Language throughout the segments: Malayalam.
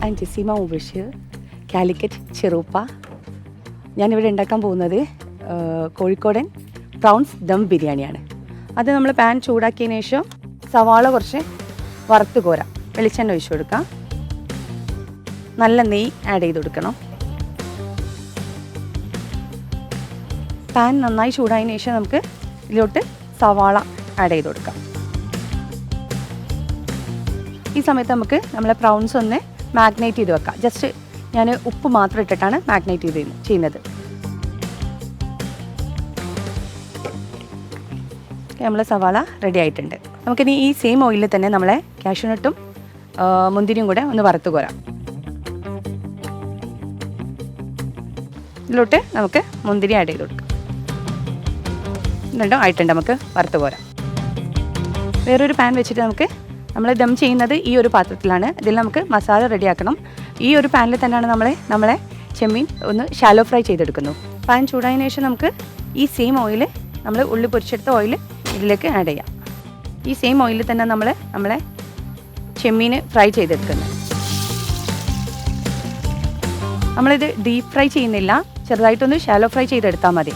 ആൻഡ് ജസീമ മുബഷീർ, കാലിക്കറ്റ് ചെറുപ്പ. ഞാനിവിടെ ഉണ്ടാക്കാൻ പോകുന്നത് കോഴിക്കോടൻ പ്രൗൺസ് ദം ബിരിയാണിയാണ്. അത് നമ്മൾ പാൻ ചൂടാക്കിയതിന് ശേഷം സവാള കുറച്ച് വറുത്ത് കോരാം. വെളിച്ചെണ്ണ ഒഴിച്ചു കൊടുക്കാം. നല്ല നെയ്യ് ആഡ് ചെയ്ത് കൊടുക്കണം. പാൻ നന്നായി ചൂടായതിനു ശേഷം നമുക്ക് ഇതിലോട്ട് സവാള ആഡ് ചെയ്ത് കൊടുക്കാം. ഈ സമയത്ത് നമുക്ക് നമ്മളെ പ്രൗൺസ് ഒന്ന് മാഗ്നേറ്റ് ചെയ്ത് വെക്കാം. ജസ്റ്റ് ഞാൻ ഉപ്പ് മാത്രം ഇട്ടിട്ടാണ് മാഗ്നേറ്റ് ചെയ്യുന്നത്. നമ്മളെ സവാള റെഡി ആയിട്ടുണ്ട്. നമുക്കിനി ഈ സെയിം ഓയിലിൽ തന്നെ നമ്മളെ കാഷ്യൂനട്ടും മുന്തിരിയും കൂടെ ഒന്ന് വറുത്ത് കോരാം. ഇതിലോട്ട് നമുക്ക് മുന്തിരി ആഡ് ചെയ്ത് കൊടുക്കാം. രണ്ടും ആയിട്ടുണ്ട്, നമുക്ക് വറുത്ത് കോരാം. വേറൊരു പാൻ വെച്ചിട്ട് നമുക്ക് നമ്മൾ ദം ചെയ്യുന്നത് ഈ ഒരു പാത്രത്തിലാണ്. ഇതിൽ നമുക്ക് മസാല റെഡിയാക്കണം. ഈ ഒരു പാനിൽ തന്നെയാണ് നമ്മളെ ചെമ്മീൻ ഒന്ന് ഷാലോ ഫ്രൈ ചെയ്തെടുക്കുന്നു. പാൻ ചൂടായതിനു ശേഷം നമുക്ക് ഈ സെയിം ഓയിൽ, നമ്മൾ ഉള്ളി പൊരിച്ചെടുത്ത ഓയിൽ ഇതിലേക്ക് ആഡ് ചെയ്യാം. ഈ സെയിം ഓയിലിൽ തന്നെ നമ്മളെ ചെമ്മീൻ ഫ്രൈ ചെയ്തെടുക്കുന്നു. നമ്മളിത് ഡീപ്പ് ഫ്രൈ ചെയ്യുന്നില്ല, ചെറുതായിട്ടൊന്ന് ഷാലോ ഫ്രൈ ചെയ്തെടുത്താൽ മതി.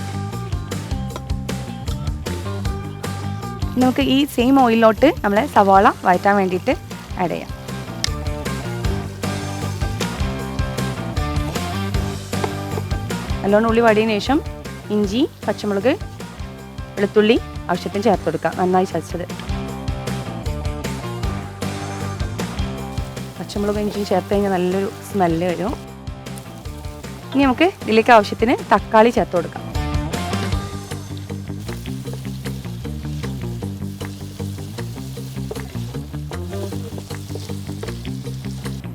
നമുക്ക് ഈ സെയിം ഓയിലിലോട്ട് നമ്മളെ സവാള വഴറ്റാൻ വേണ്ടിയിട്ട് ആഡ് ചെയ്യാം. നല്ലോണം ഉള്ളി വടിയതിനു ശേഷം ഇഞ്ചി, പച്ചമുളക്, വെളുത്തുള്ളി ആവശ്യത്തിന് ചേർത്ത് കൊടുക്കാം. നന്നായി ചതച്ചത്. പച്ചമുളക് ഇഞ്ചി ചേർത്ത് കഴിഞ്ഞാൽ നല്ലൊരു സ്മെല്ല് വരും. ഇനി നമുക്ക് ഇതിലേക്ക് ആവശ്യത്തിന് തക്കാളി ചേർത്ത് കൊടുക്കാം.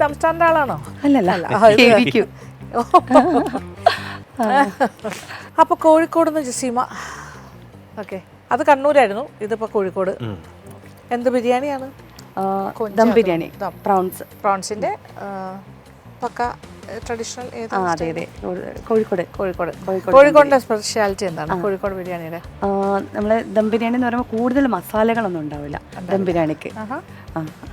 സംസ്ഥാനത്തെ ആളാണോ? അല്ലല്ല. അപ്പൊ കോഴിക്കോട് നിന്ന് ജസീമ. ഓക്കെ, അത് കണ്ണൂരായിരുന്നു, ഇതിപ്പോ കോഴിക്കോട്. എന്ത് ബിരിയാണിയാണ്? ദം ബിരിയാണി, പ്രോൺസിന്റെ പക്ക ട്രഡീഷണൽ. അതെ അതെ, കോഴിക്കോടിന്റെ സ്പെഷ്യാലിറ്റി എന്താണ് കോഴിക്കോട് ബിരിയാണിയുടെ? നമ്മള് ദം ബിരിയാണി എന്ന് പറയുമ്പോൾ കൂടുതൽ മസാലകളൊന്നും ഉണ്ടാവില്ല ദം ബിരിയാണിക്ക്.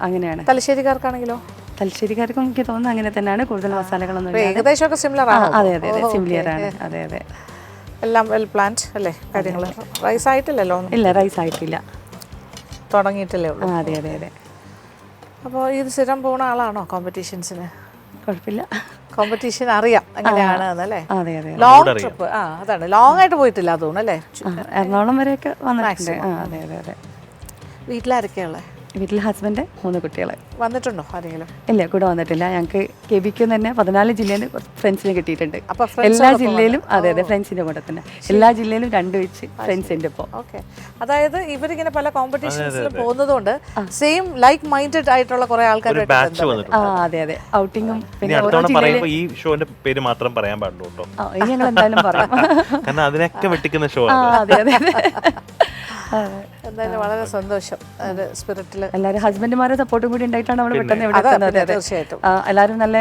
അങ്ങനെയാണ്. തലശ്ശേരിക്കാർക്കാണെങ്കിലോ? തലശ്ശേരിക്കാർക്കും എനിക്ക് തോന്നുന്നു അങ്ങനെ തന്നെയാണ്, കൂടുതൽ മസാലകളൊന്നും. ഏകദേശം സിമിലർ ആണ്. അതെ അതെ അതെ, സിമിലർ ആണ്. അതെ അതെ, എല്ലാം വെൽ പ്ലാൻഡ് അല്ലേ കാര്യങ്ങൾ? റൈസ് ആയിട്ടില്ലല്ലോ? ഇല്ല, റൈസ് ആയിട്ടില്ല, തുടങ്ങിയിട്ടില്ലേ ഉള്ളൂ. അതെ അതെ അതെ. അപ്പോൾ ഇത് സ്ഥിരം പോകുന്ന ആളാണോ കോമ്പറ്റീഷൻസിന്? കുഴപ്പമില്ല, കോമ്പറ്റീഷൻ അറിയാം എങ്ങനെയാണ് എന്നല്ലേ? അതെ അതെ. ലോങ് ട്രിപ്പ്, അതാണ് ലോങ് ആയിട്ട് പോയിട്ടില്ല തോന്നുന്നു അല്ലേ? എറണാകുളം വരെയൊക്കെ വന്നിട്ടുണ്ട്. അതെ അതെ അതെ. വീട്ടിലാരൊക്കെയുള്ളത്? വീട്ടിൽ ഹസ്ബൻഡ്, 3 കുട്ടികൾ. വന്നിട്ടുണ്ടോ ആരെങ്കിലും? ഇല്ല, കൂടെ വന്നിട്ടില്ല. ഞങ്ങൾക്ക് കെബിക്ക് തന്നെ 14 ജില്ലയിൽ ഫ്രണ്ട്സിനെ കിട്ടിയിട്ടുണ്ട്. എല്ലാ ജില്ലയിലും. അതെ അതെ, ഫ്രണ്ട്സിന്റെ കൂടെ തന്നെ എല്ലാ ജില്ലയിലും 2 വെച്ച് ഫ്രണ്ട്സ് ഉണ്ട് ഇപ്പോൾ. ഓക്കെ, അതായത് ഇവരിങ്ങനെ പല കോമ്പറ്റീഷൻസിലും പോകുന്നതുകൊണ്ട് സെയിം ലൈക്ക് മൈൻഡഡ് ആയിട്ടുള്ള കുറെ ആൾക്കാർ. അതെ അതെ, ഔട്ടിങ്ങും ഈ ഷോന്റെ പേര് മാത്രം പറയാൻ പാടുള്ളൂ കേട്ടോ. ഇനി ഞങ്ങൾ എന്തായാലും പറയാം, കാരണം അതിനൊക്കെ വെട്ടിക്കുന്ന ഷോ. അതെ അതെ. എന്തായാലും വളരെ സന്തോഷം. സ്പിരിറ്റിൽ എല്ലാവരും ഹസ്ബൻഡുമാരെ സപ്പോർട്ടും കൂടി ഉണ്ടായിട്ടാണ് നമ്മൾ പെട്ടെന്ന് ഇവിടെ എത്തുന്നത്. തീർച്ചയായിട്ടും എല്ലാവരും നല്ല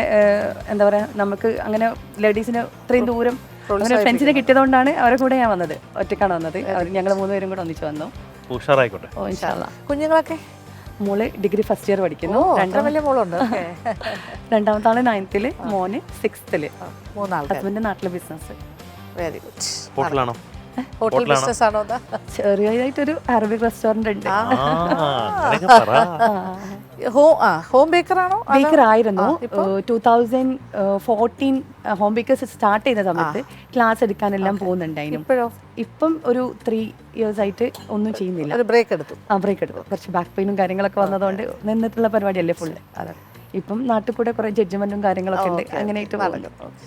എന്താ പറയാ, നമുക്ക് അങ്ങനെ ലേഡീസിന് ഇത്രയും ദൂരം അങ്ങനെ ഫ്രണ്ട്സിനെ കിട്ടിയതുകൊണ്ടാണ് അവരെ കൂടെ ഞാൻ വന്നത്. ഒറ്റക്കാണ് വന്നത്. ഞങ്ങൾ 3 പേരും കൂടെ ഒന്നിച്ച് വന്നു. ഉഷാറായിക്കോട്ടെ. ഓ ഇൻഷാ അല്ലാ. കുഞ്ഞുങ്ങളൊക്കെ? മോള് ഡിഗ്രി ഫസ്റ്റ് ഇയർ പഠിക്കുന്നു. വലിയ മോളുണ്ട്. രണ്ടാമത്തെ ആള് 9th, മോന് 6th. 3 ആൾ. ഹസ്ബൻഡ് നാട്ടിലെ ബിസിനസ്. Very good. ഹോട്ടലാണോ? ഹോട്ടൽ ബിസിനസ് ആണോ? ചെറിയതായിട്ടൊരു അറബിക് റെസ്റ്റോറന്റ് ഉണ്ട്. ഹോം ബേക്കർ ആണോ? ബേക്കർ ആയിരുന്നു. 2014 ഹോം ബേക്കേഴ്സ് സ്റ്റാർട്ട് ചെയ്ത സമയത്ത് ക്ലാസ് എടുക്കാനെല്ലാം പോകുന്നുണ്ടായിരുന്നു. ഇപ്പം ഒരു 3 years ആയിട്ട് ഒന്നും ചെയ്യുന്നില്ല. ബ്രേക്ക് എടുത്തു. ബ്രേക്ക് എടുത്തു. കുറച്ച് ബാക്ക് പെയിനും കാര്യങ്ങളൊക്കെ വന്നതുകൊണ്ട് നിന്നിട്ടുള്ള പരിപാടിയല്ലേ ഫുള്ള്. അതെ, ഇപ്പം നാട്ടിൽ കൂടെ കുറെ ജഡ്ജ്മെന്റും കാര്യങ്ങളൊക്കെ ഉണ്ട്. അങ്ങനെയായിട്ട്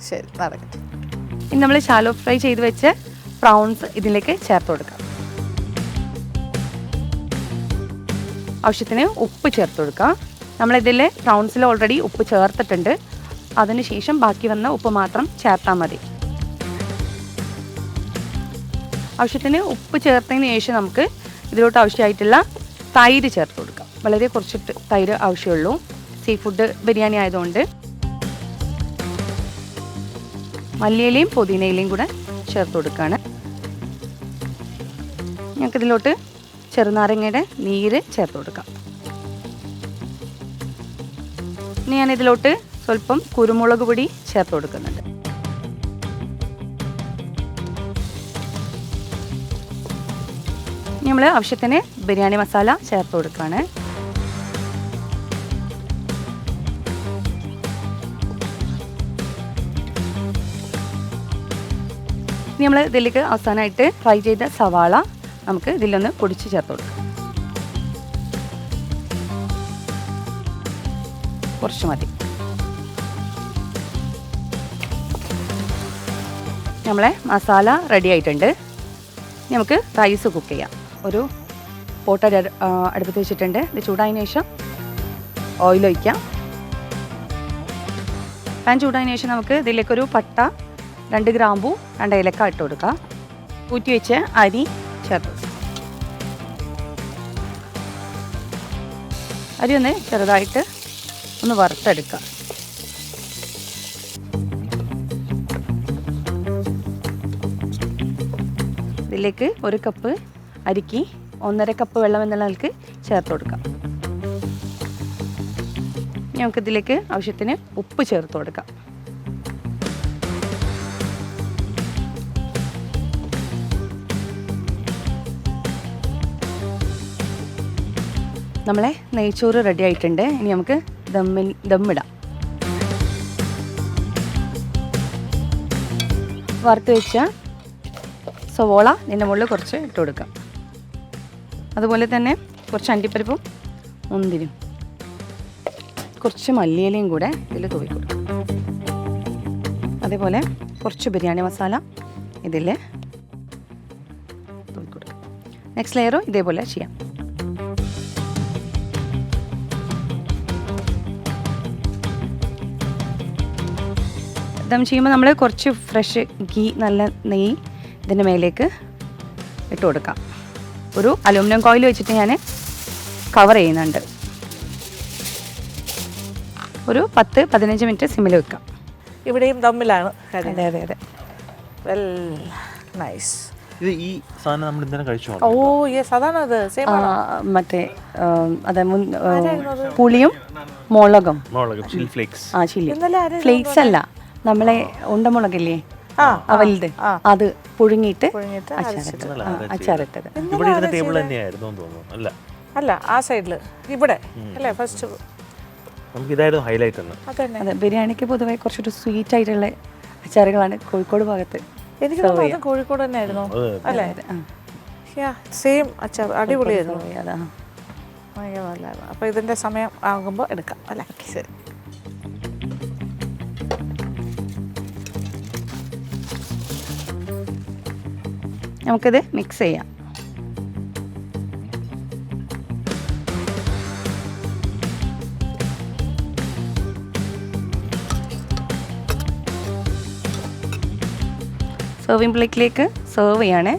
ശരി, നടക്കട്ടെ. ഇനി നമ്മൾ ഷാലോ ഫ്രൈ ചെയ്ത് വെച്ച് പ്രൗൺസ് ഇതിലേക്ക് ചേർത്ത് കൊടുക്കാം. ആവശ്യത്തിന് ഉപ്പ് ചേർത്ത് കൊടുക്കാം. നമ്മളിതിൽ പ്രൗൺസിൽ ഓൾറെഡി ഉപ്പ് ചേർത്തിട്ടുണ്ട്. അതിനുശേഷം ബാക്കി വന്ന ഉപ്പ് മാത്രം ചേർത്താൽ മതി. ആവശ്യത്തിന് ഉപ്പ് ചേർത്തതിന് ശേഷം നമുക്ക് ഇതിലോട്ട് ആവശ്യമായിട്ടുള്ള തൈര് ചേർത്ത് കൊടുക്കാം. വളരെ കുറച്ചിട്ട് തൈര് ആവശ്യമുള്ളൂ, സീ ഫുഡ് ബിരിയാണി ആയതുകൊണ്ട്. മല്ലിയിലയും പുതിനയിലയും കൂടെ ചേർത്ത് കൊടുക്കുകയാണ്. ഞങ്ങൾക്കിതിലോട്ട് ചെറുനാരങ്ങയുടെ നീര് ചേർത്ത് കൊടുക്കാം. ഇനി ഞാനിതിലോട്ട് സ്വല്പം കുരുമുളക് പൊടി ചേർത്ത് കൊടുക്കുന്നുണ്ട്. നമ്മൾ ആവശ്യത്തിന് ബിരിയാണി മസാല ചേർത്ത് കൊടുക്കുകയാണ്. ഇനി നമ്മൾ ഇതിലേക്ക് അവസാനമായിട്ട് ഫ്രൈ ചെയ്ത സവാള നമുക്ക് ഇതിലൊന്ന് പൊടിച്ച് ചേർത്ത് കൊടുക്കാം. കുറച്ച് മതി. നമ്മളെ മസാല റെഡി ആയിട്ടുണ്ട്. നമുക്ക് റൈസ് കുക്ക് ചെയ്യാം. ഒരു പോട്ട് അടുപ്പത്ത് വെച്ചിട്ടുണ്ട്. ഇത് ചൂടായതിനു ശേഷം ഓയിൽ ഒഴിക്കാം. പാൻ ചൂടായതിനു ശേഷം നമുക്ക് ഇതിലേക്കൊരു പട്ട, 2 ഗ്രാമ്പൂ, 2 ഏലക്ക ഇട്ട് കൊടുക്കാം. ഊറ്റി വെച്ച് അരി ചേർത്ത് അരി ഒന്ന് ചെറുതായിട്ട് ഒന്ന് വറുത്തെടുക്കാം. ഇതിലേക്ക് 1 കപ്പ് അരിക്ക് 1.5 കപ്പ് വെള്ളം എന്നുള്ള നിലക്ക് ചേർത്ത് കൊടുക്കാം. നമുക്കിതിലേക്ക് ആവശ്യത്തിന് ഉപ്പ് ചേർത്ത് കൊടുക്കാം. നമ്മളെ നെയ്ച്ചോറ് റെഡി ആയിട്ടുണ്ട്. ഇനി നമുക്ക് ദമ്മിടാം. വറുത്ത് വെച്ച സവോള ഇതിൻ്റെ മുകളിൽ കുറച്ച് ഇട്ട് കൊടുക്കാം. അതുപോലെ തന്നെ കുറച്ച് അണ്ടിപ്പരിപ്പും മുന്തിരിയും കുറച്ച് മല്ലിയിലയും കൂടെ ഇതിൽ തൂവി കൊടുക്കാം. അതേപോലെ കുറച്ച് ബിരിയാണി മസാല ഇതിൽ തൂവി കൊടുക്കാം. നെക്സ്റ്റ് ലെയറും ഇതേപോലെ ചെയ്യാം. ദം ചെയ്യുമ്പോൾ നമ്മൾ കുറച്ച് ഫ്രഷ് ഗീ, നല്ല നെയ്യ് ഇതിൻ്റെ മേലേക്ക് ഇട്ട് കൊടുക്കാം. ഒരു അലൂമിനിയം കോയിൽ വെച്ചിട്ട് ഞാൻ കവർ ചെയ്യുന്നുണ്ട്. ഒരു 10-15 മിനിറ്റ് സിമ്മിൽ വെക്കാം. ഇവിടെയും തമ്മിലാണ്. അതെ അതെ അതെ. Well nice. ഇത് ഈ സാധനം നമ്മൾ ഇന്നലെ കഴിച്ചു. ഓ യെസ്, അതാണ് അത്. സെയിം മറ്റേ അതെ, പുളിയും മുളകും. Chilli flakes. ആ, ചില്ലി ഫ്ലേക്സ് അല്ല, നമ്മളെ ഉണ്ടമുളകില്ലേ, വലുത്, അത് പുഴുങ്ങിയിട്ട് അച്ചാറിട്ടത്. ഇവിടെ ഇരുന്ന ടേബിൾ തന്നെയായിരുന്നു തോന്നുന്നു. അല്ല അല്ല, ആ സൈഡിൽ ഇവിടെ അല്ലേ ഫസ്റ്റ്. നമുക്ക് ഇതായിരുന്നു ഹൈലൈറ്റ് എന്ന്. അതെ, ബിരിയാണിക്ക് പൊതുവെ കുറച്ചൊരു സ്വീറ്റ് ആയിട്ടുള്ള അച്ചാറുകളാണ് കോഴിക്കോട് ഭാഗത്ത്. എനിക്ക് തോന്നുന്നു കോഴിക്കോട് തന്നെ ആയിരുന്നു അല്ലേ? സെയിം അച്ചാർ അടിപൊളിയായിരുന്നു. ഭയങ്കര നല്ലതായിരുന്നു. അപ്പോൾ ഇതിൻ്റെ സമയം ആകുമ്പോൾ എടുക്കാം അല്ലേ? ശരി. നമുക്കിത് മിക്സ് ചെയ്യാം. സെർവിങ് പ്ലേറ്റിലേക്ക് സെർവ് ചെയ്യാണ്.